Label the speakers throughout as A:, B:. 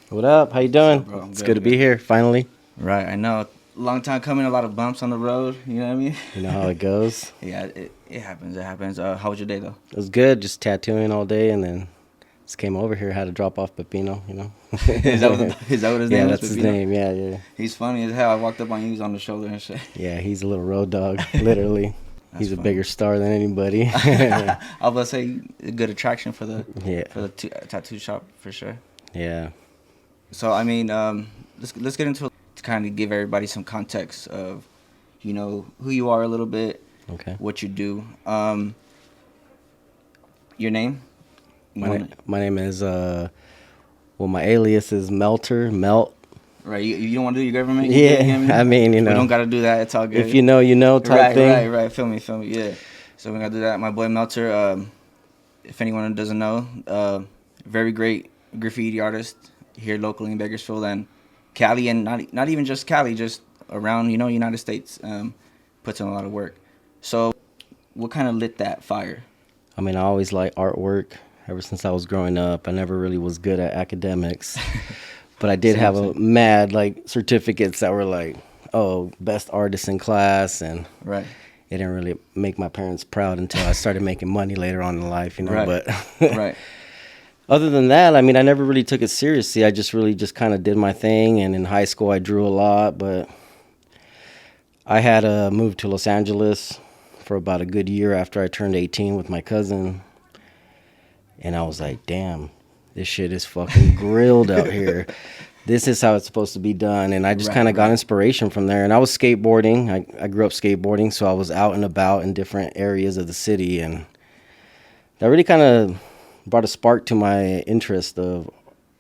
A: What up? How you doing?
B: Bro,
A: It's good to be here, finally.
B: Right, I know. Long time coming, a lot of bumps on the road. You know what I mean?
A: You know how it goes.
B: Yeah, it happens. It happens. How was your day though?
A: It was good, just tattooing all day, and then just came over here, had to drop off Pepino, you know?
B: Is that what his name is?
A: Yeah, that's his
B: Pepino?
A: name, yeah.
B: He's funny as hell. I walked up on you, he was on the shoulder and shit.
A: Yeah, he's a little road dog, literally. He's a bigger star than anybody.
B: I was about to say, a good attraction for the tattoo shop, for sure.
A: Yeah.
B: So, I mean, let's get into it to kind of give everybody some context of, you know, who you are a little bit,
A: Okay.
B: what you do. Your name?
A: My name is, my alias is Meltor, Melt.
B: Right, you don't want to do your government?
A: Yeah, I mean, you know.
B: We don't got to do that. It's all good.
A: If you know type thing.
B: Right. Feel me, yeah. So we got to do that. My boy Meltor, if anyone doesn't know, very great graffiti artist here locally in Bakersfield and Cali, and not even just Cali, just around, you know, United States. Puts in a lot of work. So what kind of lit that fire?
A: I mean, I always liked artwork ever since I was growing up. I never really was good at academics. But I did have a mad, like, certificates that were like, oh, best artist in class. And
B: right.
A: It didn't really make my parents proud until I started making money later on in life, you know.
B: Right.
A: But
B: Right.
A: Other than that, I mean, I never really took it seriously. I just kind of did my thing. And in high school, I drew a lot. But I had moved to Los Angeles for about a good year after I turned 18 with my cousin. And I was like, damn. This shit is fucking grilled out here. This is how it's supposed to be done. And I just kind of got inspiration from there. And I was skateboarding. I grew up skateboarding, so I was out and about in different areas of the city. And that really kind of brought a spark to my interest of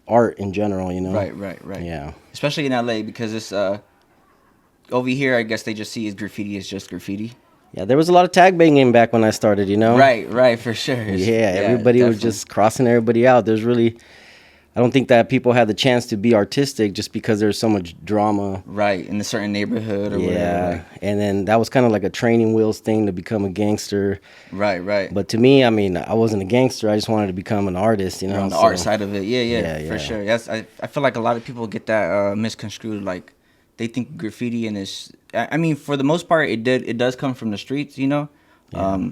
A: art in general, you know?
B: Right.
A: Yeah.
B: Especially in LA, because it's over here, I guess they just see graffiti as just graffiti.
A: Yeah, there was a lot of tag banging back when I started, you know?
B: Right, for sure.
A: Yeah, everybody was just crossing everybody out. I don't think that people had the chance to be artistic just because there's so much drama.
B: Right, in a certain neighborhood or whatever.
A: Yeah, and then that was kind of like a training wheels thing to become a gangster.
B: Right.
A: But to me, I mean, I wasn't a gangster. I just wanted to become an artist, you know?
B: On the art side of it, yeah, for sure. Yes, I feel like a lot of people get that misconstrued, like, they think graffiti and it's, I mean, for the most part, it does come from the streets, you know?
A: Yeah.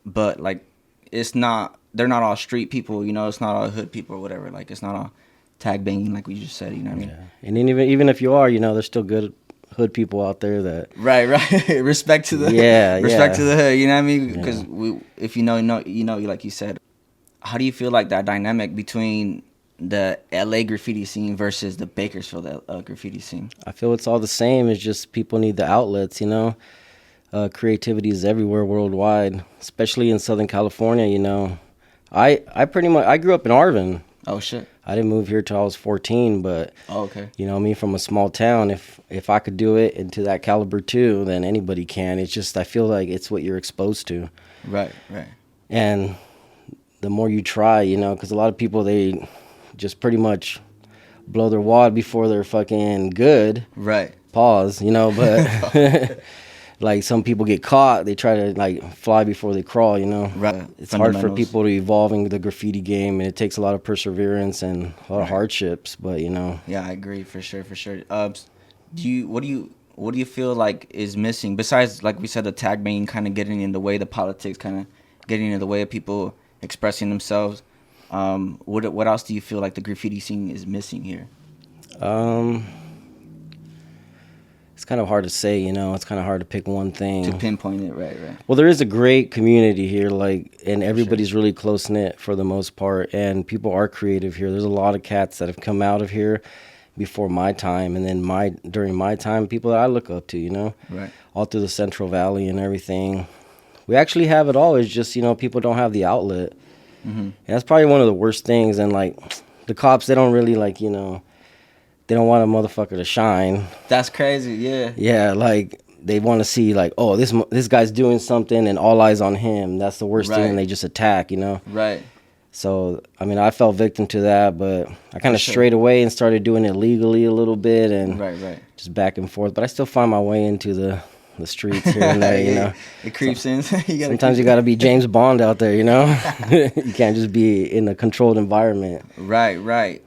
B: But, like, it's not, they're not all street people, you know? It's not all hood people or whatever. Like, it's not all tag banging like we just said, you know what I mean?
A: Yeah. And then even if you are, you know, there's still good hood people out there that...
B: Right. Respect to the respect to the hood, you know what I mean? Because if you know, like you said. How do you feel like that dynamic between the LA graffiti scene versus the Bakersfield graffiti scene?
A: I feel it's all the same. It's just people need the outlets, you know. Creativity is everywhere worldwide, especially in Southern California, you know. I grew up in Arvin.
B: Oh shit.
A: I didn't move here till I was 14, but you know, me from a small town, if I could do it into that caliber too, then anybody can. It's just I feel like it's what you're exposed to.
B: Right.
A: And the more you try, you know, because a lot of people, they just pretty much blow their wad before they're fucking good.
B: Right.
A: Pause, you know, but like some people get caught, they try to like fly before they crawl, you know.
B: Right.
A: It's hard for people to evolve in the graffiti game, and it takes a lot of perseverance and a lot of hardships, but you know.
B: Yeah, I agree for sure. What do you feel like is missing besides, like we said, the tag banging kind of getting in the way, the politics kind of getting in the way of people expressing themselves? What else do you feel like the graffiti scene is missing here?
A: It's kind of hard to say, you know. It's kind of hard to pick one thing.
B: To pinpoint it, right.
A: Well, there is a great community here, like, and everybody's really close-knit for the most part, and people are creative here. There's a lot of cats that have come out of here before my time, and then during my time, people that I look up to, you know.
B: Right.
A: All through the Central Valley and everything. We actually have it all. It's just, you know, people don't have the outlet. Mm-hmm. And that's probably one of the worst things. And, like, the cops, they don't really, like, you know, they don't want a motherfucker to shine.
B: That's crazy, yeah.
A: Yeah, like, they want to see, like, oh, this guy's doing something and all eyes on him. That's the worst thing, and they just attack, you know?
B: Right.
A: So, I mean, I fell victim to that, but I kind of strayed away and started doing it legally a little bit and
B: right.
A: just back and forth. But I still find my way into the the streets here and there, you know.
B: It creeps in.
A: Sometimes you got to be James Bond out there, you know. You can't just be in a controlled environment.
B: Right.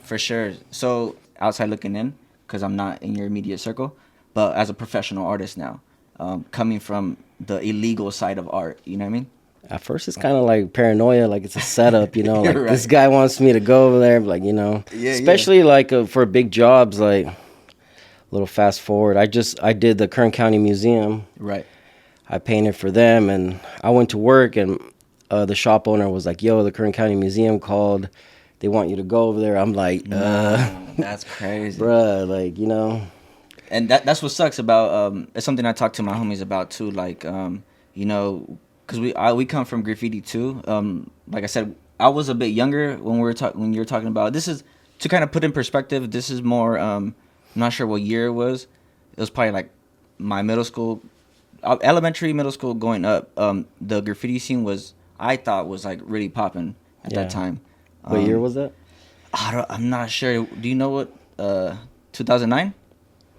B: For sure. So outside looking in, because I'm not in your immediate circle, but as a professional artist now, coming from the illegal side of art, you know what I mean?
A: At first, it's kind of like paranoia, like it's a setup, you know. Like
B: Right.
A: this guy wants me to go over there, like, you know.
B: Yeah,
A: especially like for big jobs, like a little fast forward. I did the Kern County Museum.
B: Right.
A: I painted for them, and I went to work, and the shop owner was like, "Yo, the Kern County Museum called. They want you to go over there." I'm like,
B: That's crazy,
A: bruh, like, you know.
B: And that's what sucks about it's something I talk to my homies about too, like you know, because we come from graffiti too. Like I said, I was a bit younger when when you were talking about this. Is to kind of put in perspective, this is more I'm not sure what year it was. It was probably like my middle school, elementary, middle school, going up. The graffiti scene I thought was like really popping at that time.
A: What year was that?
B: I'm not sure. Do you know what 2009?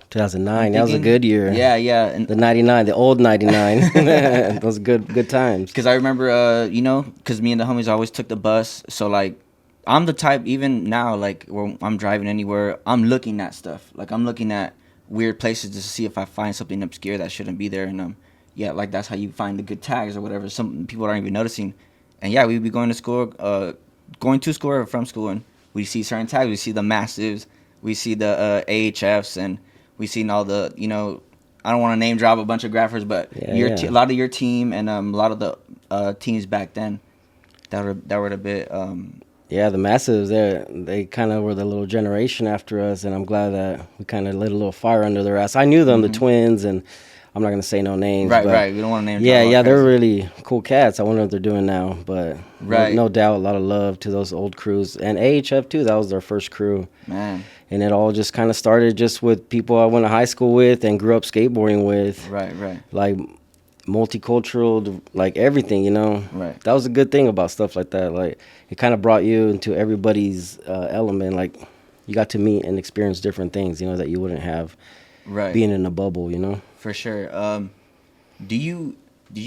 A: 2009. That was a good year.
B: Yeah. And
A: the 99, the old 99. Those good times.
B: because I remember, you know, because me and the homies always took the bus. So, like, I'm the type, even now, like, when I'm driving anywhere, I'm looking at stuff. Like, I'm looking at weird places to see if I find something obscure that shouldn't be there. And, yeah, like, that's how you find the good tags or whatever. Some people aren't even noticing. And, yeah, we'd be going to school or from school, and we see certain tags. We see the massives. We see the AHFs, and we seen all the, you know, I don't want to name drop a bunch of graphers, but a lot of your team and a lot of the teams back then that were a bit.
A: Yeah, the Massives, they kind of were the little generation after us, and I'm glad that we kind of lit a little fire under their ass. I knew them, the twins, and I'm not going to say no names.
B: Right. We don't want to name drop.
A: Yeah, they're really cool cats. I wonder what they're doing now, but no doubt a lot of love to those old crews. And AHF, too, that was their first crew.
B: Man.
A: And it all just kind of started just with people I went to high school with and grew up skateboarding with.
B: Right.
A: Like multicultural, like everything, you know.
B: Right.
A: That was a good thing about stuff like that. Like it kind of brought you into everybody's element. Like you got to meet and experience different things, you know, that you wouldn't have being in a bubble, you know.
B: For sure. Did you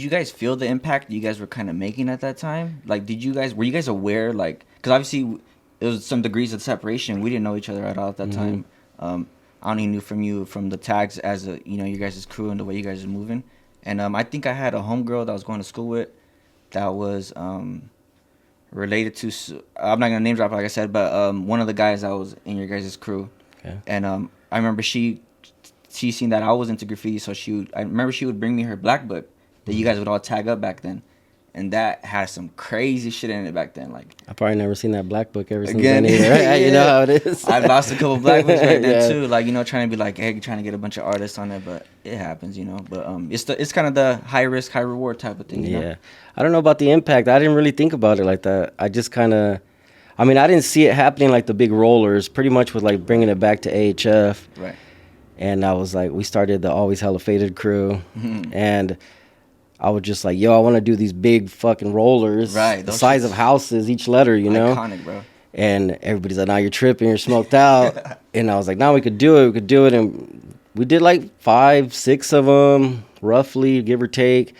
B: guys feel the impact you guys were kind of making at that time? Like, were you guys aware? Like, because obviously it was some degrees of separation. We didn't know each other at all at that time. I only knew from the tags as you guys' crew and the way you guys are moving. And I think I had a homegirl that I was going to school with that was related to, I'm not going to name drop like I said, but one of the guys that was in your guys' crew. Okay. And I remember she seen that I was into graffiti, so I remember she would bring me her black book that you guys would all tag up back then. And that had some crazy shit in it back then. Like
A: I probably never seen that black book ever since then either, right? Yeah. You know how it is.
B: I've lost a couple black books back then too. Like, you know, trying to be like, hey, trying to get a bunch of artists on it, but it happens, you know. But it's kind of the high risk, high reward type of thing. You know?
A: I don't know about the impact. I didn't really think about it like that. I just kind of, I didn't see it happening like the big rollers. Pretty much with like bringing it back to AHF.
B: Right.
A: And I was like, we started the Always Hella Faded crew, and I was just like, yo, I want to do these big fucking rollers, the size of houses, each letter, you know?
B: Iconic, bro.
A: And everybody's like, now you're tripping, you're smoked out. And I was like, now we could do it. And we did like 5, 6 of them, roughly, give or take.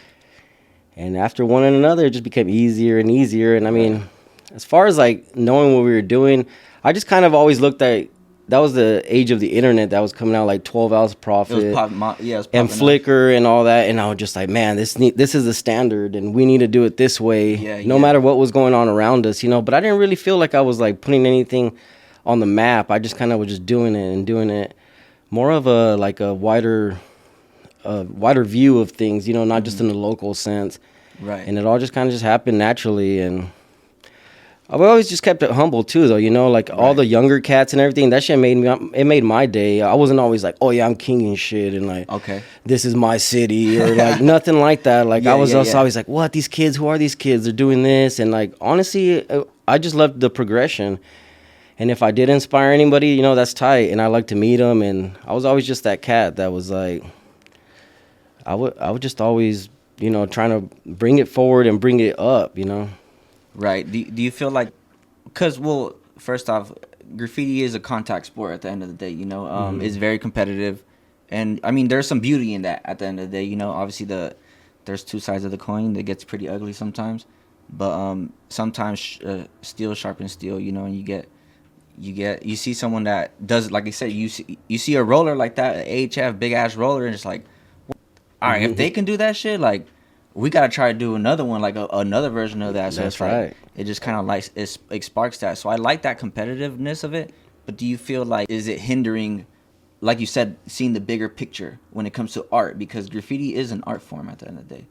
A: And after one and another, it just became easier and easier. And as far as like knowing what we were doing, I just kind of always looked at, that was the age of the internet that was coming out, like 12 Hours Profit,
B: it was popping
A: and Flickr and all that. And I was just like, man, this is the standard, and we need to do it this way, no matter what was going on around us, you know. But I didn't really feel like I was like putting anything on the map. I just kind of was just doing it, more of a wider view of things, you know, not just in the local sense.
B: Right.
A: And it all just kind of just happened naturally, and I've always just kept it humble too, though, you know, like all the younger cats and everything. That shit made my day. I wasn't always like, oh yeah, I'm king and shit, and like, okay, this is my city, or like nothing like that. Like I was always like, what, these kids? Who are these kids? They're doing this, and like honestly, I just loved the progression. And if I did inspire anybody, you know, that's tight, and I like to meet them. And I was always just that cat that was like, I would just always, you know, trying to bring it forward and bring it up, you know.
B: Right. Do you feel like, because, well, first off, graffiti is a contact sport at the end of the day, you know. It's very competitive. And I mean, there's some beauty in that. At the end of the day, you know, obviously there's two sides of the coin. That gets pretty ugly sometimes, but sometimes steel sharpens steel. You know, and you see someone that does, like I said, you see a roller like that, an AHF big ass roller, and it's like, all right, if they can do that shit, like, we gotta try to do another one, like another version of that. So
A: That's
B: it's like,
A: right.
B: it just kind of like it sparks that. So I like that competitiveness of it. But do you feel like, is it hindering, like you said, seeing the bigger picture when it comes to art? Because graffiti is an art form at the end of the day.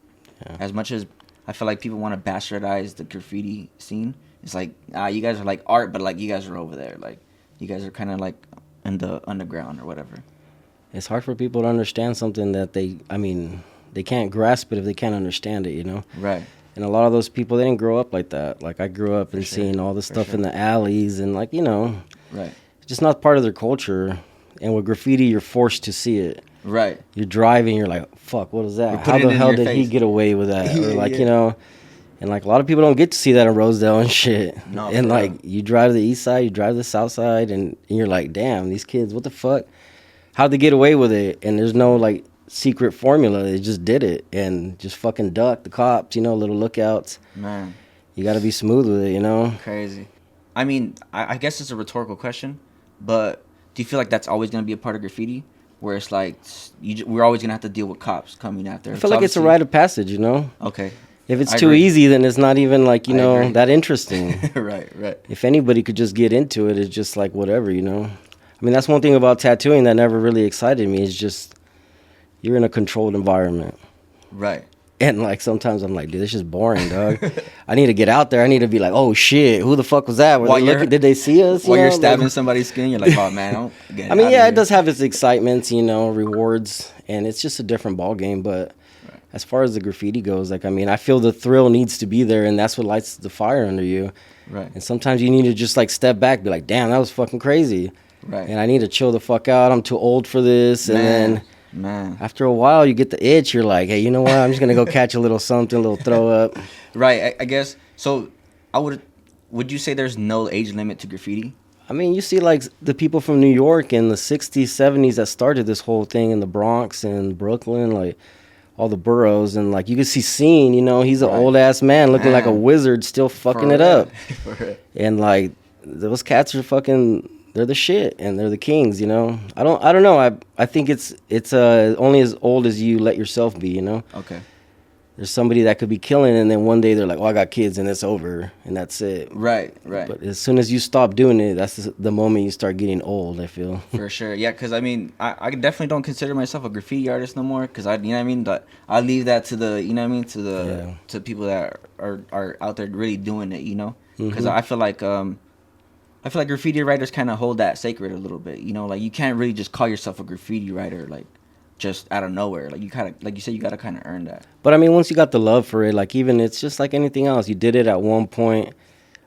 A: Yeah.
B: As much as I feel like people want to bastardize the graffiti scene, it's like, you guys are like art, but like you guys are over there, like you guys are kind of like in the underground or whatever.
A: It's hard for people to understand something that they can't grasp it if they can't understand it, you know?
B: Right.
A: And a lot of those people, they didn't grow up like that. Like, I grew up and seeing all the stuff in the alleys and, like, you know,
B: Right.
A: it's just not part of their culture. And with graffiti, you're forced to see it.
B: Right.
A: You're driving, you're like, fuck, what is that?
B: Put
A: How
B: it
A: the
B: in
A: hell
B: your
A: did he
B: face.
A: get away with that? Or, like,
B: Yeah.
A: you know, and, like, a lot of people don't get to see that in Rosedale and shit.
B: No,
A: And,
B: for
A: like,
B: real.
A: you drive to the east side, you drive to the south side, and you're like, damn, these kids, what the fuck? How'd they get away with it? And there's no, like, secret formula. They just did it and just fucking ducked the cops, you know, little lookouts.
B: Man,
A: You got to be smooth with it, you know?
B: crazy. I mean, I guess it's a rhetorical question, but do you feel like that's always going to be a part of graffiti? Where it's like, we're always going to have to deal with cops coming after.
A: I feel like it's a rite of passage, you know?
B: Okay.
A: If it's
B: I
A: too
B: agree.
A: easy, then it's not even, like, you
B: I
A: know,
B: agree.
A: that interesting.
B: Right, right.
A: If anybody could just get into it, it's just like whatever, you know? I mean, that's one thing about tattooing that never really excited me is just you're in a controlled environment.
B: Right.
A: And, like, sometimes I'm like, dude, this is boring, dog. I need to get out there. I need to be like, oh, shit, who the fuck was that? Were
B: While
A: they
B: you're-
A: looking? Did they see us? You
B: While you're
A: know?
B: stabbing
A: Like,
B: somebody's skin, you're like, oh, man, don't get
A: I mean,
B: outta
A: yeah,
B: here.
A: it does have its excitements, you know, rewards, and it's just a different ball game. But as far as the graffiti goes, like, I mean, I feel the thrill needs to be there, and that's what lights the fire under you.
B: Right.
A: And sometimes you need to just, like, step back, be like, damn, that was fucking crazy.
B: Right.
A: And I need to chill the fuck out. I'm too old for this. And then
B: Man.
A: after a while, you get the itch. You're like, hey, you know what? I'm just going to go catch a little something, a little throw up.
B: Right. I guess. So, would you say there's no age limit to graffiti?
A: I mean, you see, like, the people from New York in the 60s, 70s that started this whole thing in the Bronx and Brooklyn, like, all the boroughs. And, like, you can see Scene, you know, he's an
B: Right.
A: old-ass man looking like a
B: Man.
A: wizard still fucking
B: For
A: it
B: real.
A: up.
B: For real.
A: And, like, those cats are fucking... They're the shit, and they're the kings, you know. I don't know. I think it's only as old as you let yourself be, you know.
B: Okay.
A: There's somebody that could be killing, and then one day they're like, "Oh, I got kids, and it's over, and that's it."
B: Right. Right.
A: But as soon as you stop doing it, that's the moment you start getting old. I feel.
B: For sure, yeah. Because I mean, I definitely don't consider myself a graffiti artist no more. Because you know what I mean. But I leave that to the, you know what I mean, to people that are out there really doing it. You know, because I feel like graffiti writers kind of hold that sacred a little bit. You know, like you can't really just call yourself a graffiti writer like just out of nowhere. Like you kind of, like you said, you got to kind of earn that.
A: But I mean, once you got the love for it, like even it's just like anything else. You did it at one point.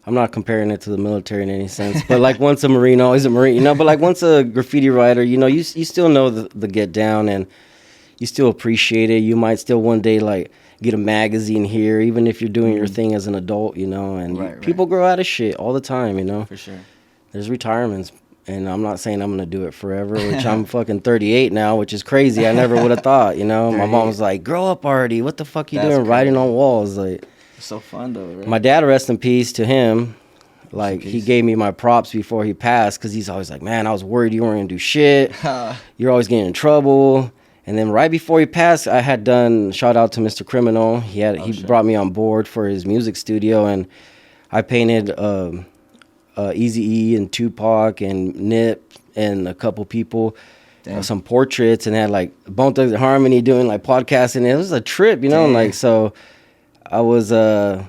A: I'm not comparing it to the military in any sense, but like once a Marine, always a Marine, you know. But like once a graffiti writer, you know, you still know the get down and you still appreciate it. You might still one day like get a magazine here, even if you're doing your thing as an adult, you know. And
B: Right.
A: people grow out of shit all the time, you know.
B: For sure.
A: There's retirements, and I'm not saying I'm gonna do it forever, which I'm fucking 38 now, which is crazy. I never would have thought, you know. My mom was like, "Grow up already. What the fuck you
B: That's
A: doing writing
B: crazy.
A: on walls?" Like,
B: It's so fun though. Right?
A: my dad, rest in peace to him. Like,
B: in
A: he
B: peace.
A: gave me my props before he passed because he's always like, "Man, I was worried you weren't gonna do shit. You're always getting in trouble." And then right before he passed, I had done, shout out to Mr. Criminal. He
B: Sure.
A: brought me on board for his music studio, and I painted Eazy-E and Tupac and Nip and a couple people,
B: Damn.
A: some portraits, and had like Bone Thugs and Harmony doing like podcasting. It was a trip, you know.
B: Damn.
A: Like, so I was,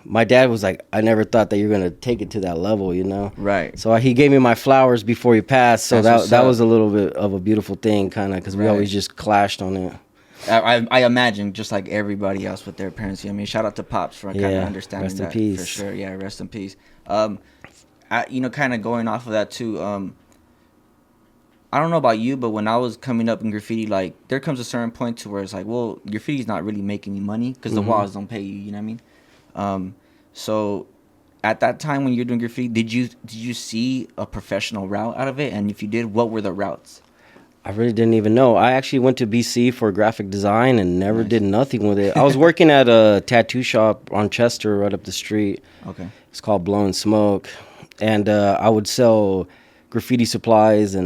A: my dad was like, I never thought that you're gonna take it to that level, you know.
B: Right.
A: So he gave me my flowers before he passed. So
B: That's what's
A: that
B: up.
A: was a little bit of a beautiful thing, kind of, because we
B: Right.
A: always just clashed on it.
B: I imagine just like everybody else with their parents. You know what I mean, shout out to Pops for kind of
A: Yeah,
B: understanding
A: rest in
B: that
A: peace.
B: for sure. Yeah, rest in peace. You know, kind of going off of that too. I don't know about you, but when I was coming up in graffiti, like there comes a certain point to where it's like, well, graffiti's not really making me money because the walls don't pay you. You know what I mean? So at that time when you're doing graffiti, did you see a professional route out of it? And if you did, what were the routes?
A: I really didn't even know. I actually went to BC for graphic design and never
B: Nice.
A: did nothing with it. I was working at a tattoo shop on Chester right up the street.
B: Okay.
A: It's called Blowing Smoke. And I would sell graffiti supplies.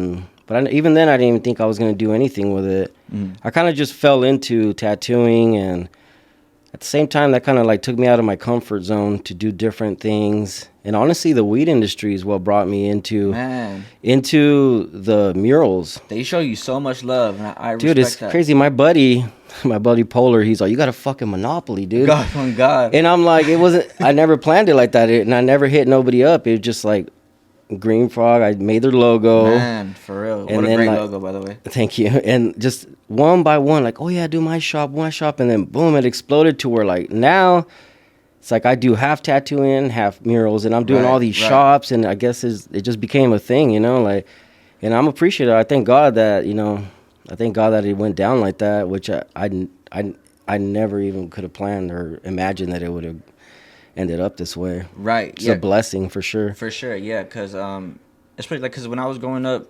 A: But even then, I didn't even think I was going to do anything with it. I kind of just fell into tattooing. And at the same time, that kind of like took me out of my comfort zone to do different things. And honestly, the weed industry is what brought me into the murals.
B: They show you so much love, and I
A: Dude,
B: respect
A: it's
B: that.
A: crazy. My buddy Polar, he's like, you got a fucking monopoly, dude.
B: God.
A: And I'm like, it wasn't. I never planned it like that, and I never hit nobody up. It was just like Green Frog. I made their logo.
B: Man, for real.
A: And
B: What a
A: then,
B: great
A: like,
B: logo, by the way.
A: Thank you. And just one by one, like, oh yeah, do my shop, and then boom, it exploded to where like now. It's like I do half tattooing, half murals, and I'm doing all these shops, and I guess it just became a thing, you know, like, and I'm appreciative. I thank God that, it went down like that, which I never even could have planned or imagined that it would have ended up this way.
B: Right.
A: It's a blessing for sure.
B: For sure, yeah, because especially like because when I was growing up,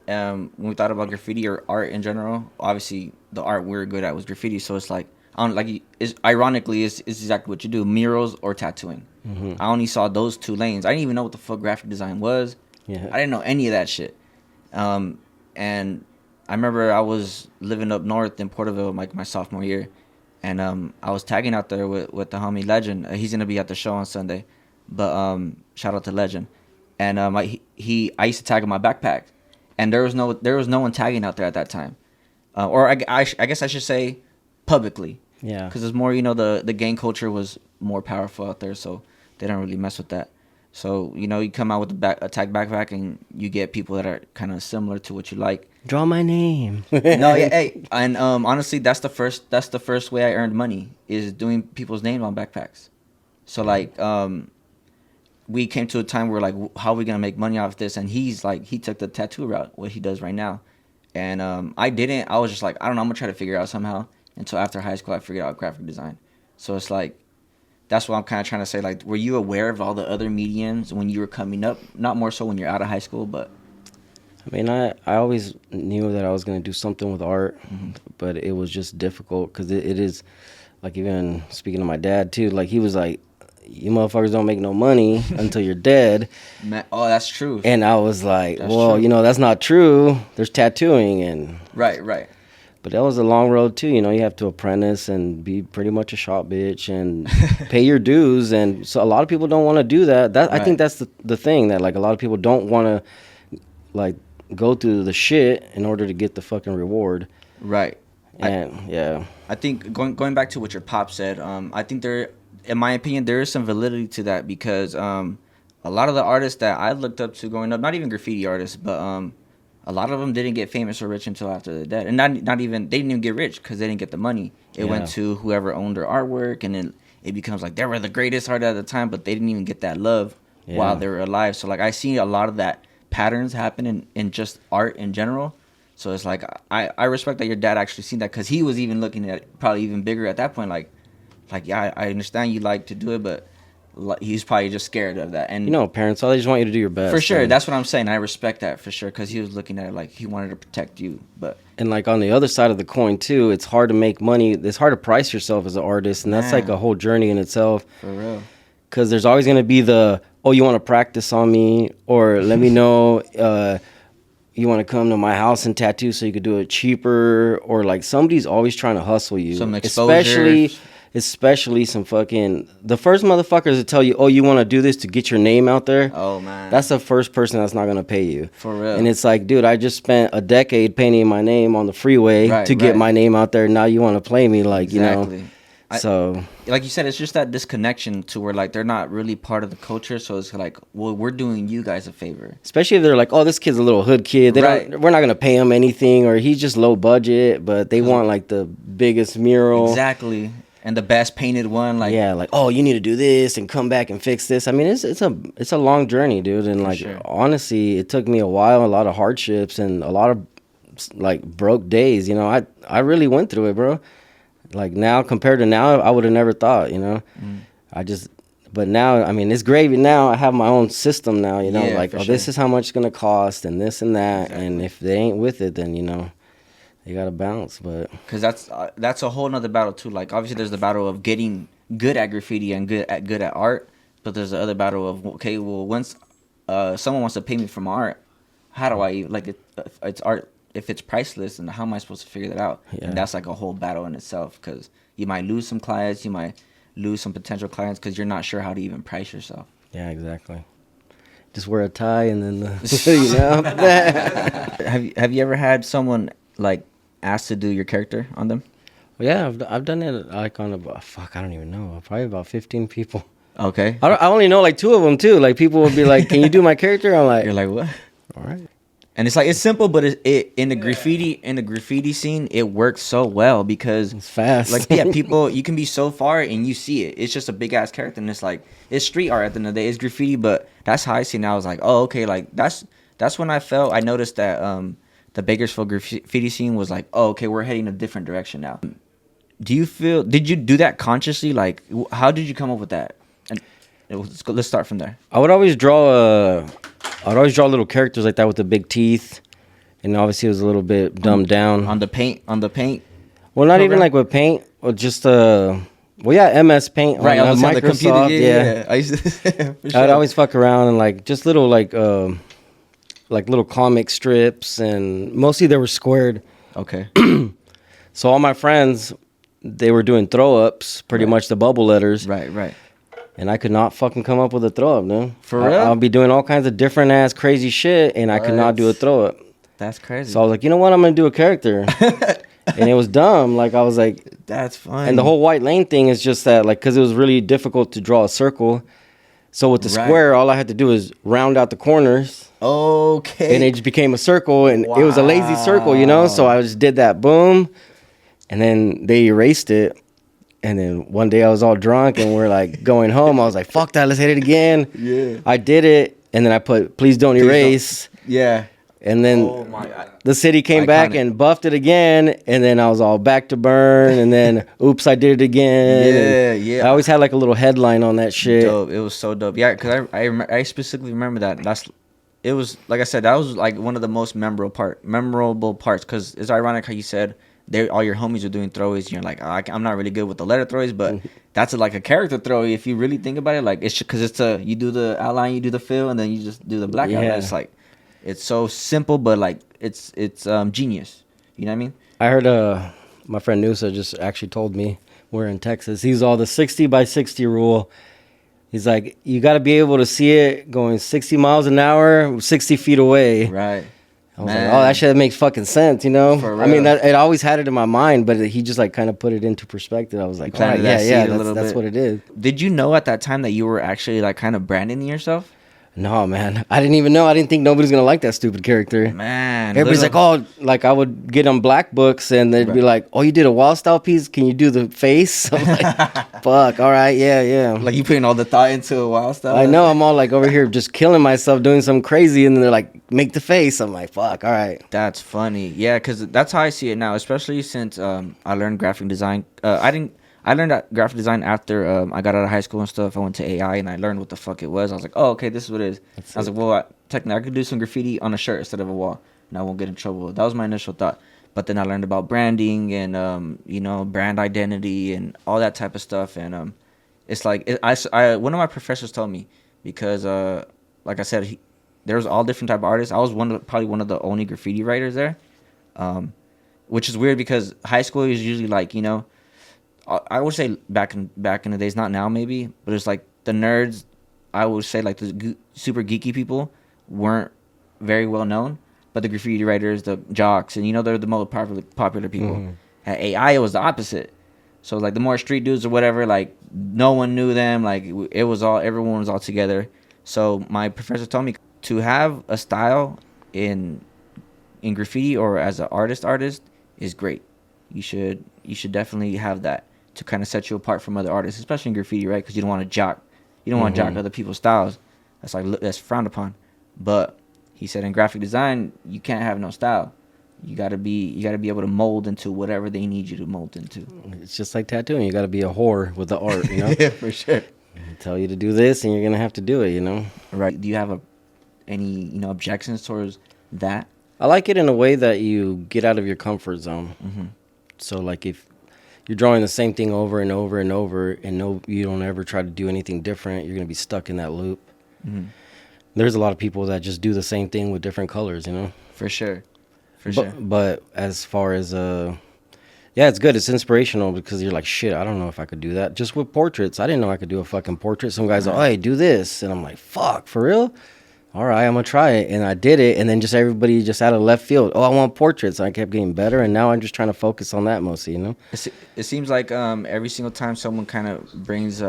B: when we thought about graffiti or art in general, obviously the art we were good at was graffiti, so it's like ironically is exactly what you do, murals or tattooing. I only saw those two lanes. I didn't even know what the fuck graphic design was.
A: Yeah.
B: I didn't know any of that shit. And I remember I was living up north in Porterville like my sophomore year, and I was tagging out there with the homie Legend. He's gonna be at the show on Sunday, but shout out to Legend. And I used to tag in my backpack, and there was no one tagging out there at that time, or I guess I should say publicly.
A: Yeah.
B: Because it's more, the gang culture was more powerful out there, so they don't really mess with that. So, you come out with a tag backpack and you get people that are kind of similar to what you like.
A: Draw my name.
B: No, yeah, hey, and honestly, that's the first way I earned money is doing people's names on backpacks. So like, we came to a time where like, how are we gonna make money off this? And he's like, he took the tattoo route, what he does right now, and I didn't. I was just like, I don't know, I'm gonna try to figure it out somehow. Until after high school, I figured out graphic design. So it's like, that's what I'm kind of trying to say. Like, were you aware of all the other mediums when you were coming up? Not more so when you're out of high school, but.
A: I mean, I always knew that I was going to do something with art, but it was just difficult because it is, like, even speaking to my dad, too, like, he was like, you motherfuckers don't make no money until you're dead.
B: Man, oh, that's true.
A: And I was like,
B: That's
A: well,
B: true.
A: that's not true. There's tattooing and...
B: Right.
A: But that was a long road too, you have to apprentice and be pretty much a shop bitch and pay your dues, and so a lot of people don't want to do that. I think that's the thing, that like a lot of people don't want to like go through the shit in order to get the fucking reward.
B: Right.
A: And
B: I think going back to what your pop said, I think in my opinion, there is some validity to that because a lot of the artists that I looked up to growing up, not even graffiti artists, but a lot of them didn't get famous or rich until after they're dead, and not even they didn't even get rich because they didn't get the money. It went to whoever owned their artwork, and then it becomes like they were the greatest artist at the time, but they didn't even get that love while they were alive. So like I see a lot of that patterns happen in just art in general. So it's like I respect that your dad actually seen that because he was even looking at it probably even bigger at that point. Like yeah, I understand you like to do it, but he's probably just scared of that. And
A: parents, all they just want you to do your best.
B: For sure, that's what I'm saying. I respect that for sure because he was looking at it like he wanted to protect you. But
A: and like on the other side of the coin too, it's hard to make money. It's hard to price yourself as an artist, and that's like a whole journey in itself.
B: For real.
A: Because there's always going to be you want to practice on me, or let me know you want to come to my house and tattoo so you could do it cheaper, or like somebody's always trying to hustle you.
B: Some exposure.
A: Especially some fucking... The first motherfuckers to tell you, you want to do this to get your name out there.
B: Oh, man.
A: That's the first person that's not going to pay you.
B: For real.
A: And it's like, dude, I just spent a decade painting my name on the freeway to get my name out there. Now you want to play me like,
B: Exactly.
A: So...
B: Like you said, it's just that disconnection to where, like, they're not really part of the culture. So it's like, well, we're doing you guys a favor.
A: Especially if they're like, this kid's a little hood kid. We're not going to pay him anything, or he's just low budget, but they want, like, the biggest mural.
B: Exactly. And the best painted one, like
A: you need to do this and come back and fix this. I mean, it's a long journey, dude. And like honestly, it took me a while, a lot of hardships, and a lot of like broke days. I really went through it, bro. Like now, compared to now, I would have never thought. But now, I mean, it's gravy. Now I have my own system now. This is how much it's gonna cost, and this and that. Exactly. And if they ain't with it, then You gotta bounce, but
B: because that's a whole nother battle too. Like obviously, there's the battle of getting good at graffiti and good at art, but there's the other battle of okay, well, once someone wants to pay me for my art, how do I even like it? It's art. If it's priceless, and how am I supposed to figure that out?
A: Yeah.
B: And that's like a whole battle in itself because you might lose some clients, you might lose some potential clients because you're not sure how to even price yourself.
A: yeah, exactly. Just wear a tie and then you know.
B: Have you ever had someone like asked to do your character on them?
A: Yeah, I've done it like on I don't even know, probably about 15 people.
B: Okay.
A: I only know like 2 of them too. Like people would be like, "Can you do my character?" I'm like,
B: You're like, what?
A: "All right."
B: And it's like it's simple, but it in the graffiti scene, it works so well because
A: It's fast.
B: like yeah, people you can be so far and you see it. It's just a big ass character, and it's like it's street art at the end of the day. It's graffiti, but that's how I see it now. I was like, oh okay, like that's when I noticed that the Bakersfield graffiti scene was like, oh okay, we're heading a different direction now. Did you do that consciously? Like, how did you come up with that? And let's start from there.
A: I'd always draw little characters like that with the big teeth, and obviously it was a little bit dumbed down
B: on the paint.
A: Well, not
B: program?
A: even like with paint, or just MS Paint,
B: right?
A: on
B: On the computer.
A: Microsoft.
B: Yeah. I used to, for sure.
A: I'd always fuck around and like just little like little comic strips, and mostly they were squared.
B: Okay.
A: So all my friends, they were doing throw ups, pretty much the bubble letters.
B: Right.
A: And I could not fucking come up with a throw up, no.
B: For real?
A: I'll be doing all kinds of different ass crazy shit, and I could not do a throw up.
B: That's crazy.
A: So I was like, you know what? I'm gonna do a character, and it was dumb. Like I was like,
B: that's funny.
A: and the whole white lane thing is just that, like, because it was really difficult to draw a circle. So with the square, all I had to do is round out the corners.
B: Okay.
A: And it just became a circle, and it was a lazy circle, you know. So I just did that, boom, and then they erased it. And then one day I was all drunk and we're like going home. I was like, fuck that, let's hit it again.
B: Yeah.
A: I did it. And then I put, please don't erase.
B: Yeah.
A: And then the city came back and buffed it again. And then I was all back to burn. And then, oops, I did it again.
B: Yeah.
A: I always had like a little headline on that shit.
B: Dope. It was so dope. Yeah, because I specifically remember that. It was, like I said, that was like one of the most memorable parts. Because it's ironic how you said, all your homies are doing throwaways, and you're like, I'm not really good with the letter throwaways, but that's like a character throwaway if you really think about it. Like it's because you do the outline, you do the fill, and then you just do the black outline. It's like it's so simple, but like it's genius. You know what I mean?
A: I heard my friend Nusa just actually told me, we're in Texas. He's all the 60 by 60 rule. He's like, you got to be able to see it going 60 miles an hour, 60 feet away.
B: Right.
A: I was like, oh, that shit makes fucking sense, you know? I mean, it always had it in my mind, but he just like kind of put it into perspective. I was like, oh, yeah, that's what it is.
B: Did you know at that time that you were actually like kind of branding yourself?
A: No, man. I didn't even know. I didn't think nobody's going to like that stupid character.
B: Man.
A: Everybody's like, oh, like I would get on black books and they'd be like, oh, you did a wall style piece? Can you do the face? I'm like, fuck, all right, yeah.
B: Like you putting all the thought into a wall style?
A: I know. I'm all like over here just killing myself doing something crazy, and then they're like, make the face. I'm like, fuck, all right.
B: That's funny. Yeah, because that's how I see it now, especially since I learned graphic design. I learned that graphic design after I got out of high school and stuff. I went to AI and I learned what the fuck it was. I was like, oh, okay, this is what it is. I was like, well, technically, I could do some graffiti on a shirt instead of a wall, and I won't get in trouble. That was my initial thought. But then I learned about branding and, brand identity and all that type of stuff. And it's like, one of my professors told me, because, like I said, there was all different type of artists. I was probably one of the only graffiti writers there, which is weird because high school is usually like, I would say back in the days, not now maybe, but it's like the nerds. I would say like the super geeky people weren't very well known, but the graffiti writers, the jocks, and they're the most popular people. Mm-hmm. At AI, it was the opposite. So like the more street dudes or whatever, like no one knew them. Like everyone was all together. So my professor told me to have a style in graffiti or as an artist is great. You should definitely have that to kind of set you apart from other artists, especially in graffiti, right? Because you don't want to jock. You don't want to jock other people's styles. That's frowned upon. But he said in graphic design, you can't have no style. You gotta be able to mold into whatever they need you to mold into.
A: It's just like tattooing. You gotta be a whore with the art,
B: Yeah, for sure.
A: They tell you to do this, and you're gonna have to do it,
B: Right. Do you have any objections towards that?
A: I like it in a way that you get out of your comfort zone.
B: Mm-hmm.
A: So like if you're drawing the same thing over and over and over, and you don't ever try to do anything different, you're gonna be stuck in that loop.
B: Mm-hmm.
A: There's a lot of people that just do the same thing with different colors, you know.
B: For sure.
A: But as far as yeah, it's good. It's inspirational because you're like, shit, I don't know if I could do that. Just with portraits, I didn't know I could do a fucking portrait. Some guys are, oh, hey, do this, and I'm like, fuck, for real? All right, I'm gonna try it, and I did it, and then just everybody just out of left field, oh, I want portraits. I kept getting better, and now I'm just trying to focus on that mostly, you know.
B: It seems like every single time someone kind of brings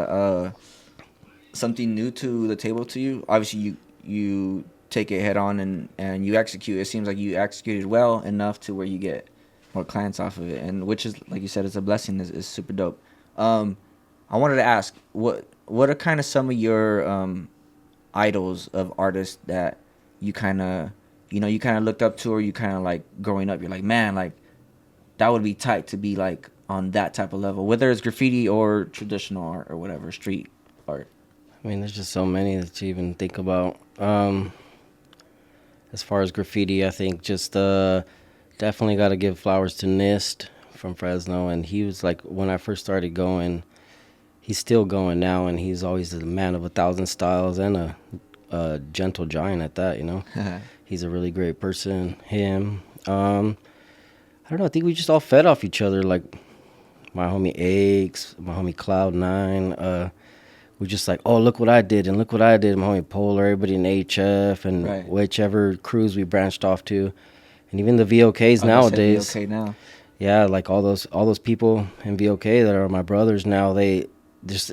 B: something new to the table to you, obviously you take it head on and you execute. It seems like you executed well enough to where you get more clients off of it, and which is, like you said, it's a blessing. Is super dope. I wanted to ask, what are kind of some of your idols of artists that you kind of looked up to, or you kind of like growing up, you're like, man, like that would be tight to be like on that type of level, whether it's graffiti or traditional art or whatever, street art.
A: I mean, there's just so many that you even think about. As far as graffiti, I think just definitely got to give flowers to Nist from Fresno, and he was like, when I first started going, he's still going now, and he's always the man of 1,000 styles and a gentle giant at that, you know. He's a really great person. Him, I don't know, I think we just all fed off each other, like my homie Aches, my homie Cloud9, we just like, oh, look what I did, and look what I did. My homie Polar, everybody in HF, and right. Whichever crews we branched off to, and even the VOKs nowadays.
B: VOK now.
A: Yeah, like all those people in VOK that are my brothers now. They just,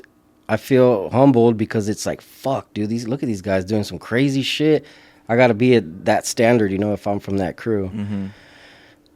A: I feel humbled because it's like, fuck, dude. Look at these guys doing some crazy shit. I gotta be at that standard, you know, if I'm from that crew.
B: Mm-hmm.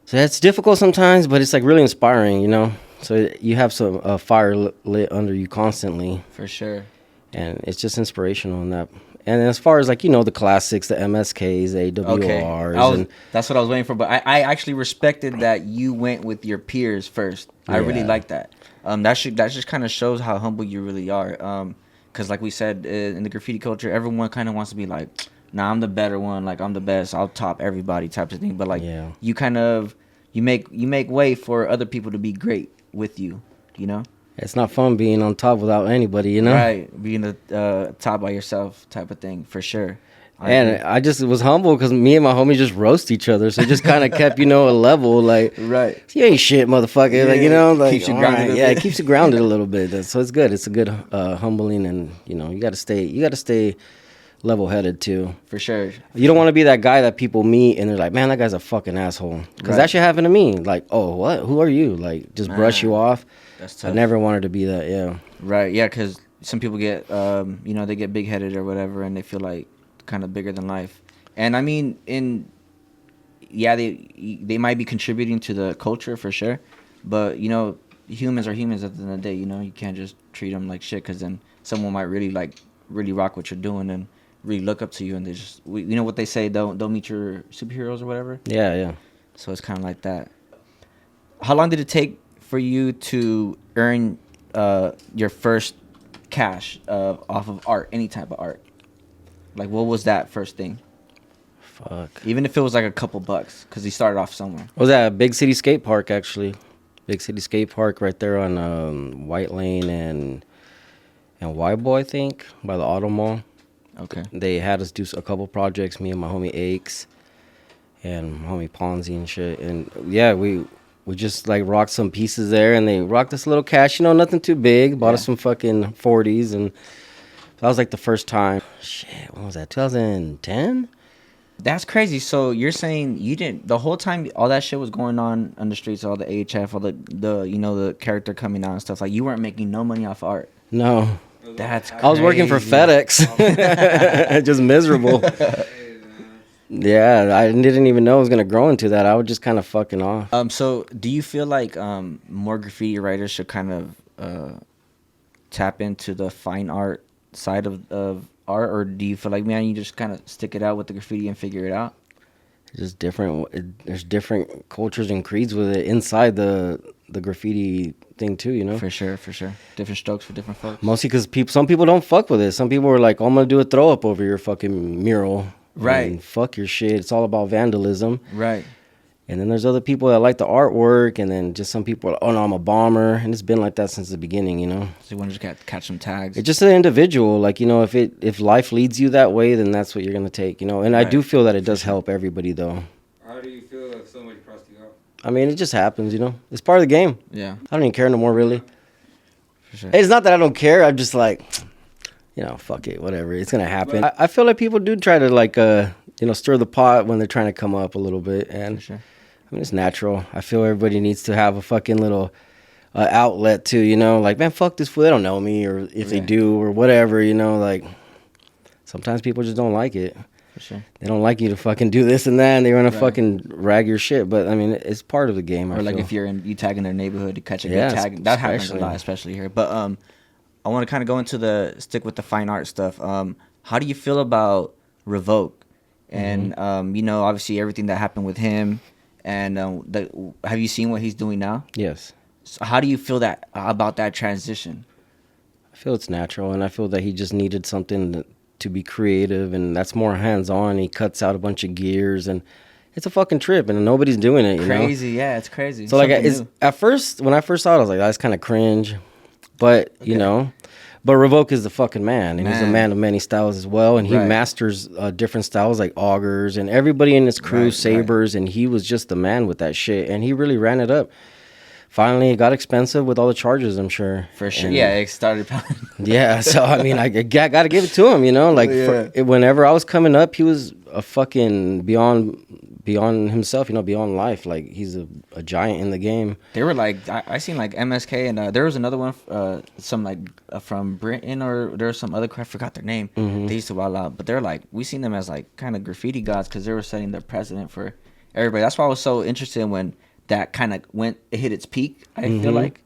A: So it's difficult sometimes, but it's like really inspiring, you know. So you have some fire lit under you constantly.
B: For sure.
A: And it's just inspirational in that. And as far as like, you know, the classics, the MSKs, the AWRs.
B: Okay. That's what I was waiting for. But I actually respected that you went with your peers first. Yeah. I really like that. That just kind of shows how humble you really are. Because like we said, in the graffiti culture, everyone kind of wants to be like, nah, I'm the better one. Like, I'm the best. I'll top everybody type of thing. But like, you kind of, you make way for other people to be great with you, you know?
A: It's not fun being on top without anybody, you know?
B: Right, being the top by yourself type of thing, for sure.
A: I just was humble because me and my homie just roast each other, so it just kind of kept, you know, a level, like,
B: right,
A: you ain't shit, motherfucker, yeah, like, you know, like,
B: keeps you grounded.
A: Right, it keeps you grounded a little bit. So it's good. It's a good humbling, and you know, you got to stay level-headed too.
B: For sure.
A: You don't want to be that guy that people meet and they're like, man, that guy's a fucking asshole. Because that shit happened to me. Like, oh, what? Who are you? Like, just brush you off.
B: That's tough.
A: I never wanted to be that, yeah.
B: Right, yeah, because some people get, you know, they get big-headed or whatever, and they feel like kind of bigger than life. And I mean, they might be contributing to the culture for sure, but, you know, humans are humans at the end of the day, you know? You can't just treat them like shit, because then someone might really rock what you're doing and really look up to you, and they just, you know what they say, don't meet your superheroes or whatever.
A: Yeah.
B: So it's kind of like that. How long did it take for you to earn your first cash off of art, any type of art? Like, what was that first thing?
A: Fuck.
B: Even if it was like a couple bucks, because he started off somewhere.
A: Was that Big City Skate Park, actually? Big City Skate Park right there on White Lane and Wybo, I think, by the Auto Mall.
B: Okay.
A: They had us do a couple projects, me and my homie Aches and my homie Ponzi and shit. And yeah, we just like rocked some pieces there, and they rocked us a little cash, you know, nothing too big. Bought us some fucking 40s, and that was like the first time. Shit, when was that? 2010?
B: That's crazy. So you're saying you didn't, the whole time all that shit was going on the streets, all the AHF, all the you know, the character coming out and stuff, like, you weren't making no money off art?
A: No.
B: That's crazy.
A: I was working for FedEx. Just miserable. Yeah, I didn't even know it was going to grow into that. I was just kind of fucking off.
B: So do you feel like more graffiti writers should kind of tap into the fine art side of art, or do you feel like, man, you just kind of stick it out with the graffiti and figure it out?
A: Just different. There's different cultures and creeds with it inside the graffiti thing too, you know.
B: For sure. Different strokes for different folks.
A: Mostly because some people don't fuck with it. Some people are like, oh, I'm gonna do a throw up over your fucking mural.
B: Right.
A: And fuck your shit. It's all about vandalism.
B: Right.
A: And then there's other people that like the artwork, and then just some people are, oh no, I'm a bomber. And it's been like that since the beginning, you know?
B: So you want to just catch some tags.
A: It's just an individual. Like, you know, if life leads you that way, then that's what you're going to take, you know? And
B: Right.
A: I do feel that it does help everybody, though.
C: How do you feel if somebody crossed you out?
A: I mean, it just happens, you know? It's part of the game.
B: Yeah.
A: I don't even care no more, really.
B: For sure.
A: It's not that I don't care. I'm just like, you know, fuck it, whatever. It's going to happen. I feel like people do try to, like, you know, stir the pot when they're trying to come up a little bit. And
B: For sure.
A: I mean, it's natural. I feel everybody needs to have a fucking little outlet too, you know? Like, man, fuck this fool. They don't know me, or if they do, or whatever, you know? Like, sometimes people just don't like it.
B: For sure.
A: They don't like you to fucking do this and that, and they want to fucking rag your shit. But, I mean, it's part of the game,
B: Or
A: I
B: like
A: feel.
B: if you tag in their neighborhood to catch a
A: Yeah,
B: good tag. That happens a
A: especially.
B: lot, especially here. But I want to kind of go into stick with the fine art stuff. How do you feel about Revoke? And, you know, obviously everything that happened with him. And have you seen what he's doing now?
A: Yes.
B: So how do you feel about that transition?
A: I feel it's natural, and I feel that he just needed something to be creative, and that's more hands-on. He cuts out a bunch of gears, and it's a fucking trip, and nobody's doing it, you know?
B: Crazy, yeah, it's crazy.
A: So, like,
B: Something
A: it's,
B: new.
A: at first, when I first saw it, I was like, that's kind of cringe. But, you know, but Revoke is the fucking man, and he's a man of many styles as well, and he masters different styles like augers, and everybody in his crew, sabers, and he was just the man with that shit, and he really ran it up. Finally, it got expensive with all the charges, I'm sure.
B: For sure,
A: And,
B: yeah, it started.
A: yeah, so, I mean, I got to give it to him, you know? Like, whenever I was coming up, he was a fucking beyond himself, you know, beyond life. Like, he's a giant in the game.
B: They were like, I seen like MSK, and there was another one, some like from Britain, or there was some other, I forgot their name. They used to wild out, but they're like, we seen them as like kind of graffiti gods because they were setting the precedent for everybody. That's why I was so interested when that kind of it hit its peak, I feel like.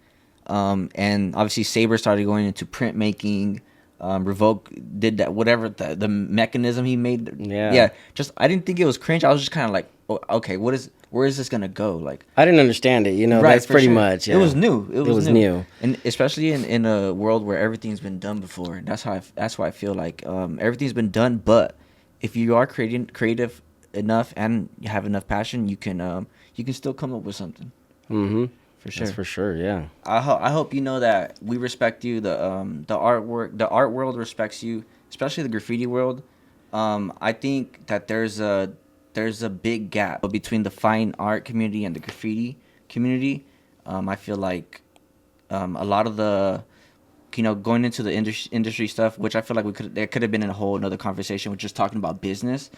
B: And obviously Saber started going into printmaking. Revoke did that, whatever the mechanism he made. Yeah. Just, I didn't think it was cringe. I was just kind of like, oh, okay, where is this gonna go? Like,
A: I didn't understand it, you know. That's pretty much. Yeah.
B: It was new. It was
A: new,
B: and especially in a world where everything's been done before. That's why I feel like everything's been done. But if you are creative enough and you have enough passion, you can still come up with something.
A: Mm-hmm.
B: For sure.
A: That's for sure, yeah.
B: I hope you know that we respect you. The art world respects you, especially the graffiti world. I think that there's a big gap between the fine art community and the graffiti community. I feel like a lot of the, you know, going into the industry stuff, which I feel like there could have been a whole another conversation with just talking about the business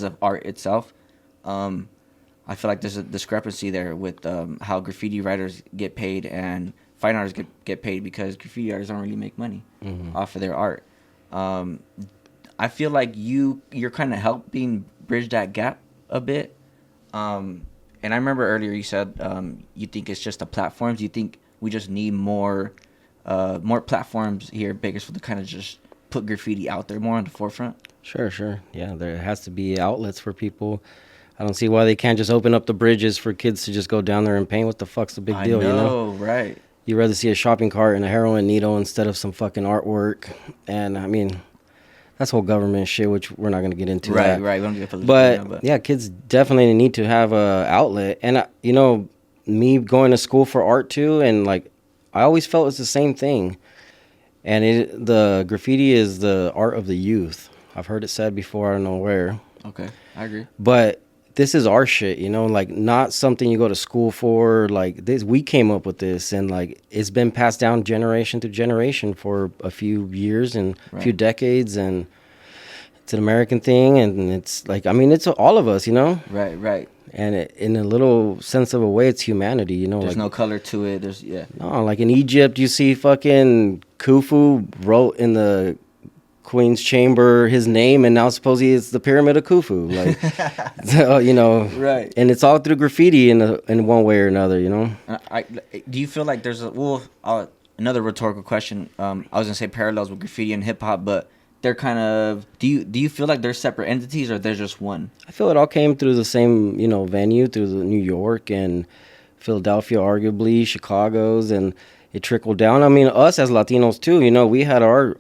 B: of art itself. I feel like there's a discrepancy there with how graffiti writers get paid and fine artists get paid, because graffiti artists don't really make money off of their art. I feel like you're kind of helping bridge that gap a bit. And I remember earlier you said you think it's just the platforms. You think we just need more platforms here at Bakersfield to kind of just put graffiti out there more on the forefront?
A: Sure. Yeah, there has to be outlets for people. I don't see why they can't just open up the bridges for kids to just go down there and paint. What the fuck's the big deal, you know?
B: Right.
A: You'd rather see a shopping cart and a heroin needle instead of some fucking artwork. And, I mean, that's whole government shit, which we're not going to get into.
B: Right. We don't get political
A: but, yeah, kids definitely need to have a outlet. And, you know, me going to school for art, too, and, like, I always felt it's the same thing. And the graffiti is the art of the youth. I've heard it said before, I don't know where.
B: Okay, I agree.
A: But this is our shit, you know, like, not something you go to school for. Like, this, we came up with this, and like, it's been passed down generation to generation for a few years and a few decades, and it's an American thing, and it's like, I mean, it's all of us, you know.
B: Right.
A: And in a little sense of a way, it's humanity, you know.
B: There's
A: like,
B: no color to it.
A: No, like in Egypt, you see fucking Khufu wrote in the Queen's chamber his name, and now supposedly it's the Pyramid of Khufu, like, so, you know,
B: right?
A: And it's all through graffiti in one way or another, you know.
B: Do you feel like there's another rhetorical question? I was gonna say parallels with graffiti and hip hop, but they're kind of. Do you feel like they're separate entities, or they're just one?
A: I feel it all came through the same, you know, venue, through the New York and Philadelphia, arguably Chicago's, and it trickled down. I mean, us as Latinos too, you know, we had our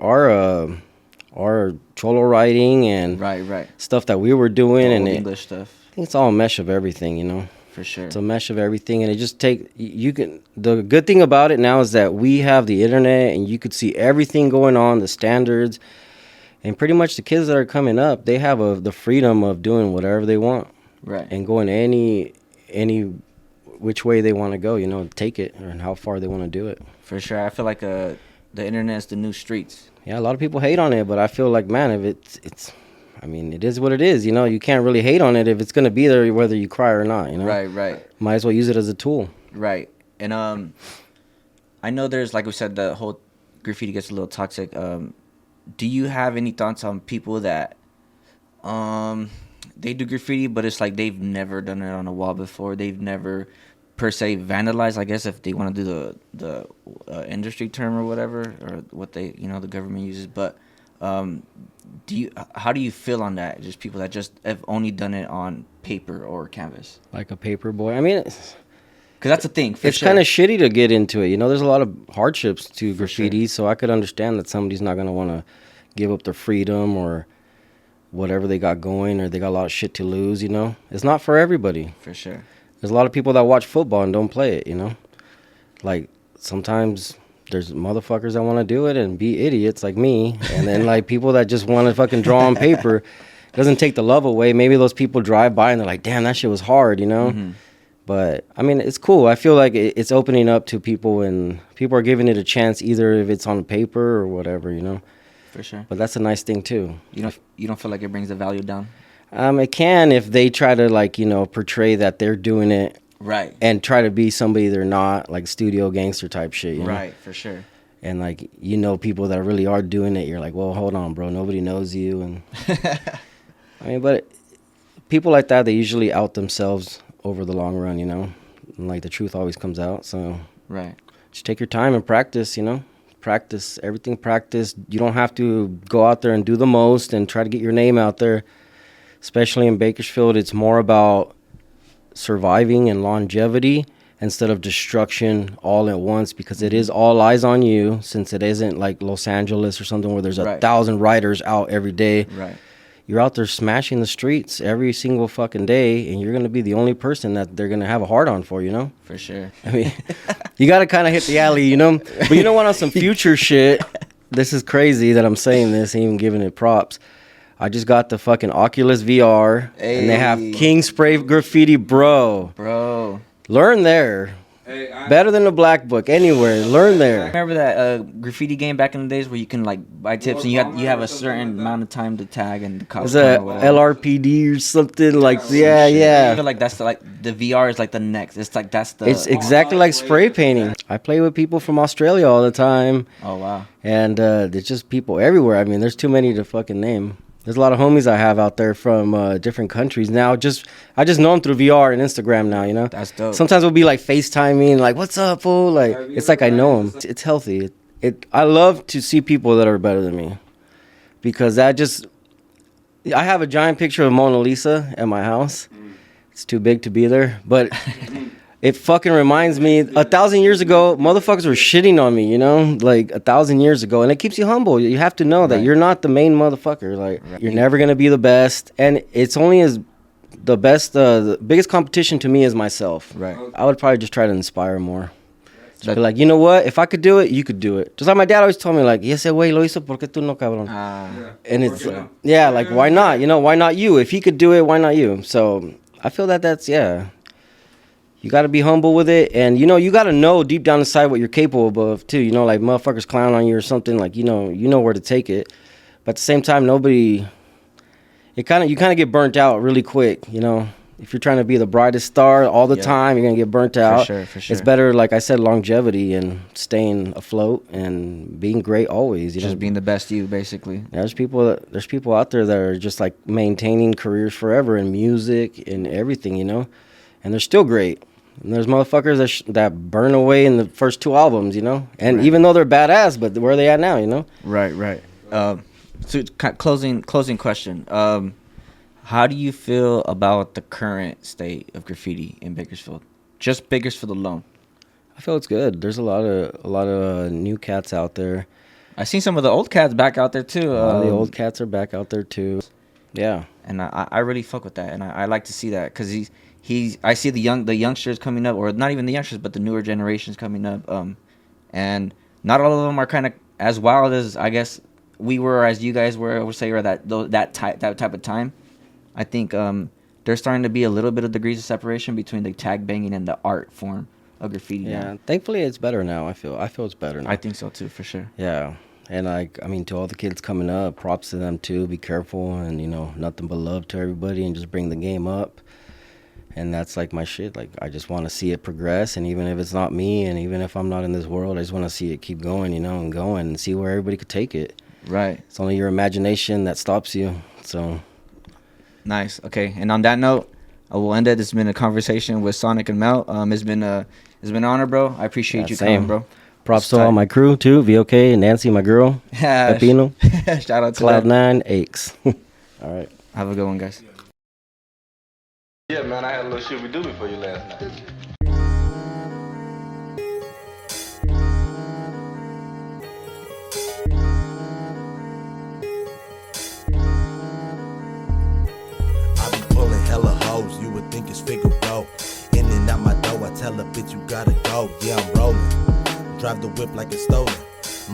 A: our cholo writing and
B: Right.
A: stuff that we were doing,
B: The
A: and
B: old English stuff.
A: I think it's all a mesh of everything, you know.
B: For sure.
A: It's a mesh of everything, and it just you can. The good thing about it now is that we have the internet, and you could see everything going on, the standards, and pretty much the kids that are coming up, they have the freedom of doing whatever they want,
B: Right.
A: and going any which way they want to go, you know, take it, and how far they want to do it.
B: For sure. I feel like the internet is the new streets.
A: Yeah, a lot of people hate on it, but I feel like, man, if it's I mean, it is what it is, you know. You can't really hate on it if it's going to be there whether you cry or not, you know.
B: Right.
A: Might as well use it as a tool.
B: Right. And I know there's, like we said, the whole graffiti gets a little toxic. Do you have any thoughts on people that they do graffiti, but it's like they've never done it on a wall before? They've never per se vandalized, I guess, if they want to do the industry term or whatever, or what they, you know, the government uses. But how do you feel on that? Just people that just have only done it on paper or canvas,
A: Like a paper boy. I mean,
B: because that's a thing.
A: it's kind of shitty to get into it. You know, there's a lot of hardships to graffiti, so I could understand that somebody's not going to want to give up their freedom or whatever they got going, or they got a lot of shit to lose, you know. It's not for everybody.
B: For sure.
A: There's a lot of people that watch football and don't play it, you know. Like, sometimes there's motherfuckers that want to do it and be idiots like me, and then like people that just want to fucking draw on paper. It doesn't take the love away. Maybe those people drive by and they're like, damn, that shit was hard, you know.
B: Mm-hmm.
A: But I mean, it's cool. I feel like it's opening up to people, and people are giving it a chance, either if it's on paper or whatever, you know.
B: For sure.
A: But that's a nice thing too.
B: You don't feel like it brings the value down?
A: It can, if they try to, like, you know, portray that they're doing it,
B: Right.
A: and try to be somebody they're not, like studio gangster type shit, you know?
B: Right, for sure.
A: And like, you know, people that really are doing it, you're like, well, hold on, bro, nobody knows you. And I mean, but people like that, they usually out themselves over the long run, you know, and like the truth always comes out. So
B: Right.
A: just take your time and practice, you know, practice everything. You don't have to go out there and do the most and try to get your name out there. Especially in Bakersfield, it's more about surviving and longevity instead of destruction all at once, because it is all eyes on you, since it isn't like Los Angeles or something where there's a 1,000 riders out every day.
B: Right.
A: You're out there smashing the streets every single fucking day, and you're going to be the only person that they're going to have a hard on for, you know?
B: For sure.
A: I mean, you got to kind of hit the alley, you know? But you know what, on some future shit, this is crazy that I'm saying this and even giving it props. I just got the fucking Oculus VR, and they have King Spray Graffiti, bro. Learn there.
C: Hey,
A: Better than the Black Book, anywhere. Learn there.
B: Remember that graffiti game back in the days where you can like buy tips and you have a certain amount of time to tag and the cops
A: Is that LRPD or something? Like, yeah.
B: I feel like that's the VR is like the next. It's like that's the.
A: It's exactly like spray painting. I play with people from Australia all the time.
B: Oh wow.
A: And there's just people everywhere. I mean, there's too many to fucking name. There's a lot of homies I have out there from different countries now. I just know them through VR and Instagram now, you know?
B: That's dope.
A: Sometimes we'll be like FaceTiming, like, what's up, fool? Like, it's like I know them. It's healthy. I love to see people that are better than me, because I have a giant picture of Mona Lisa at my house. It's too big to be there, but it fucking reminds me, 1,000 years ago, motherfuckers were shitting on me, you know, like 1,000 years ago. And it keeps you humble. You have to know that you're not the main motherfucker. Like, you're never going to be the best. And it's only as the best, the biggest competition to me is myself.
B: Right.
A: I would probably just try to inspire more. Just be like, you know what? If I could do it, you could do it. Just like my dad always told me, like, ese güey lo hizo, ¿por qué tú no, cabrón? And it's, like, why not? You know, why not you? If he could do it, why not you? So I feel that's. You got to be humble with it, and you know, you got to know deep down inside what you're capable of too. You know, like motherfuckers clown on you or something, like, you know where to take it. But at the same time, you kind of get burnt out really quick. You know, if you're trying to be the brightest star all the time, you're gonna get burnt out.
B: For sure.
A: It's better, like I said, longevity and staying afloat and being great always.
B: Just being the best you, basically.
A: Yeah, there's people out there that are just like maintaining careers forever in music and everything, you know, and they're still great. And there's motherfuckers that burn away in the first 2 albums, you know? And even though they're badass, but where are they at now, you know?
B: Right. So closing question. How do you feel about the current state of graffiti in Bakersfield? Just Bakersfield alone.
A: I feel it's good. There's a lot of new cats out there.
B: I seen some of the old cats back out there too.
A: The old cats are back out there too. Yeah.
B: And I really fuck with that, and I like to see that because I see the youngsters coming up, or not even the youngsters, but the newer generations coming up. And not all of them are kind of as wild as I guess we were, as you guys were, I would say, or that type of time. I think there's starting to be a little bit of degrees of separation between the tag banging and the art form of graffiti.
A: Yeah.
B: Now.
A: Thankfully, it's better now. I feel it's better now.
B: I think so too, for sure.
A: Yeah. And I mean, to all the kids coming up, props to them too. Be careful, and nothing but love to everybody, and just bring the game up. And that's like my shit. Like, I just want to see it progress, and even if it's not me, and even if I'm not in this world, I just want to see it keep going, and going, and see where everybody could take it.
B: Right.
A: It's only your imagination that stops you. So.
B: Nice. Okay. And on that note, we'll end it. This has been a conversation with Sonic and Mel. It's been an honor, bro. I appreciate you coming, bro.
A: Props to all my crew too, VOK and Nancy, my girl.
B: Yeah.
A: Pepino.
B: Shout out to
A: Cloud9 Aches. All right.
B: Have a good one, guys.
D: Yeah, man, I had a little shit we do before you last night.
E: I be pulling hella hoes, you would think it's Figaro. In and out my door, I tell a bitch you gotta go. Yeah, I'm rolling, drive the whip like it's stolen.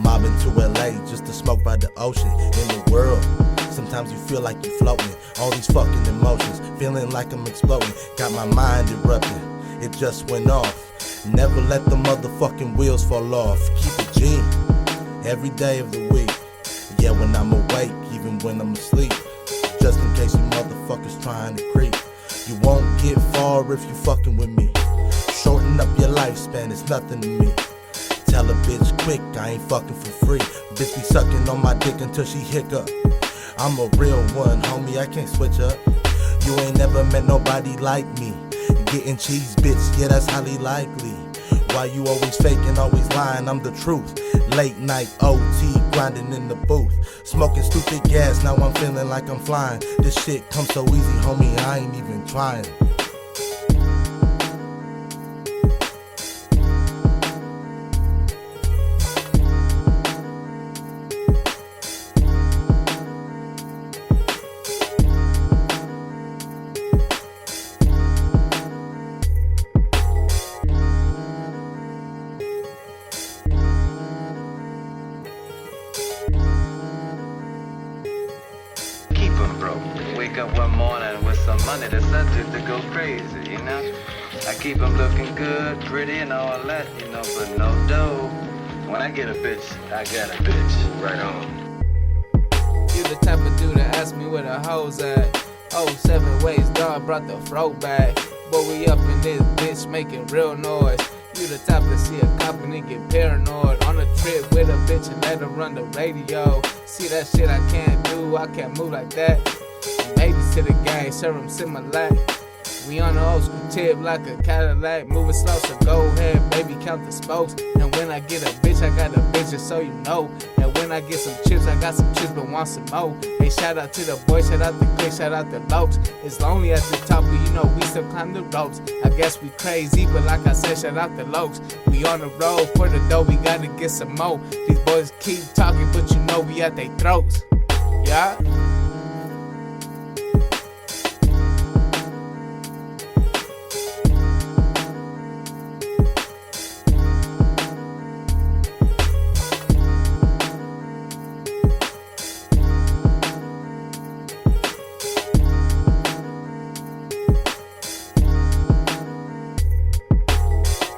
E: Mobbing to LA just to smoke by the ocean. In the world, sometimes you feel like you're floating. All these fucking emotions, feeling like I'm exploding. Got my mind erupting, it just went off. Never let the motherfucking wheels fall off. Keep it G, every day of the week. Yeah, when I'm awake, even when I'm asleep. Just in case you motherfuckers trying to creep. You won't get far if you fucking with me. Shorten up your lifespan, it's nothing to me. Tell a bitch quick, I ain't fucking for free. Bitch be sucking on my dick until she hiccup. I'm a real one, homie, I can't switch up. You ain't never met nobody like me. Getting cheese, bitch, yeah, that's highly likely. Why you always faking, always lying, I'm the truth. Late night OT, grinding in the booth. Smoking stupid gas, now I'm feeling like I'm flying. This shit comes so easy, homie, I ain't even trying.
D: Keep 'em broke. Wake up one morning with some money that's subject to go crazy, I keep 'em looking good, pretty and all that, but no dough. When I get a bitch, I got a bitch. Right on.
F: You the type of dude that ask me where the hoes at. Oh, 7 ways, dog brought the throw back. But we up in this bitch making real noise. You the type to see a cop and then get paranoid. On a trip with a bitch and let her run the radio. See that shit I can't do, I can't move like that. Babies to the gang, serve them Similac. We on the old school tip like a Cadillac. Moving slow, so go ahead, baby, count the spokes. And when I get a bitch, I got a bitch, just so you know. And when I get some chips, I got some chips, but want some more. Hey, shout out to the boys, shout out the clique, shout out the lokes. It's lonely at the top, but we still climb the ropes. I guess we crazy, but like I said, shout out the lokes. We on the road for the dough, we gotta get some more. These boys keep talking, but we at their throats. Yeah?